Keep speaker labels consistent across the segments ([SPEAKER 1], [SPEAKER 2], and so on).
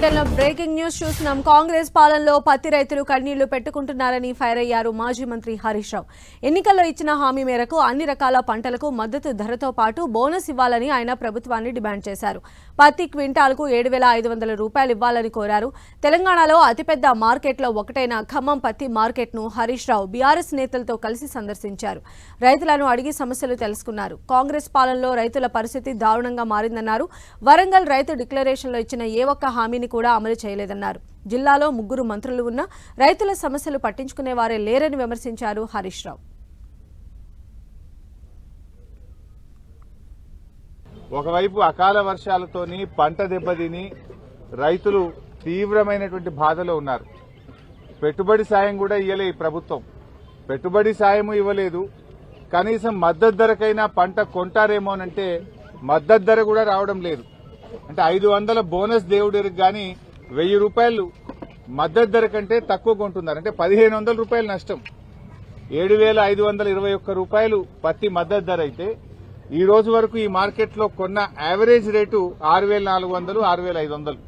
[SPEAKER 1] బులెటిన్లో breaking news చూస్తున్నాం. కాంగ్రెస్ పాలనలో పత్తి రైతులు కన్నీళ్లు పెట్టుకుంటున్నారని ఫైర్ అయ్యారు మాజీ మంత్రి హరీష్ రావు. ఎన్నికల్లో ఇచ్చిన హామీ మేరకు అన్ని రకాల పంటలకు మద్దతు ధరతో పాటు బోనస్ ఇవ్వాలని ఆయన ప్రభుత్వాన్ని డిమాండ్ చేశారు. పత్తి క్వింటాల్కు 7,500 రూపాయలు ఇవ్వాలని కోరారు. తెలంగాణలో అతిపెద్ద మార్కెట్లో ఒకటైన ఖమ్మం పత్తి మార్కెట్ను హరీష్ రావు బీఆర్ఎస్ నేతలతో కలిసి సందర్శించారు. రైతులను అడిగి సమస్యలు తెలుసుకున్నారు. కాంగ్రెస్ పాలనలో రైతుల పరిస్థితి దారుణంగా మారిందన్నారు. వరంగల్ రైతు డిక్లరేషన్లో ఇచ్చిన ఏ ఒక్క హామీని కూడా అమలు చేయలేదన్నారు. జిల్లాలో 3 మంత్రులు ఉన్నా రైతుల సమస్యలు పట్టించుకునేవారే లేరని విమర్శించారు హరీష్ రావు.
[SPEAKER 2] ఒకవైపు అకాల వర్షాలతోని పంట దెబ్బతిని రైతులు తీవ్రమైనటువంటి బాధలో ఉన్నారు. పెట్టుబడి సాయం కూడా ఇవ్వలే ఈ ప్రభుత్వం. పెట్టుబడి సాయము ఇవ్వలేదు. కనీసం మద్దతు ధరకైనా పంట కొంటారేమోనంటే మద్దతు ధర కూడా రావడం లేదు. అంటే 500 బోనస్ దేవుడికి గాని 1000 రూపాయలు మద్దతు ధర కంటే తక్కువ కొంటున్నారు. అంటే 1500 రూపాయలు నష్టం. 7,521 రూపాయలు పత్తి మద్దతు ధర అయితే ఈ రోజు వరకు ఈ మార్కెట్లో కొన్న యావరేజ్ రేటు 6,400, 6,500.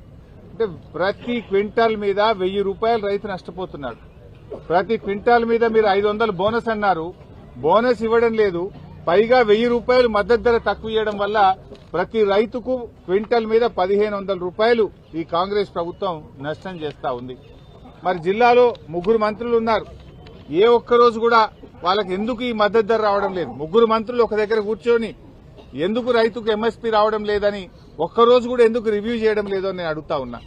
[SPEAKER 2] అంటే ప్రతి క్వింటాల్ మీద 1000 రూపాయలు రైతు నష్టపోతున్నాడు. ప్రతి క్వింటాల్ మీద మీరు 500 బోనస్ అన్నారు, బోనస్ ఇవ్వడం లేదు. పైగా 1000 రూపాయలు మద్దతు ధర తక్కువ ఇవ్వడం వల్ల ప్రతి రైతుకు క్వింటల్ మీద 1,500 రూపాయలు ఈ కాంగ్రెస్ ప్రభుత్వం నష్టం చేస్తా ఉంది. మరి జిల్లాలో 3 మంత్రులు ఉన్నారు. ఏ ఒక్కరోజు కూడా వాళ్ళకి ఎందుకు ఈ మద్దతు ధర రావడం లేదు? 3 మంత్రులు ఒక దగ్గర కూర్చొని ఎందుకు రైతుకు ఎంఎస్పీ రావడం లేదని ఒక్కరోజు కూడా ఎందుకు రివ్యూ చేయడం లేదో నేను అడుగుతా ఉన్నా.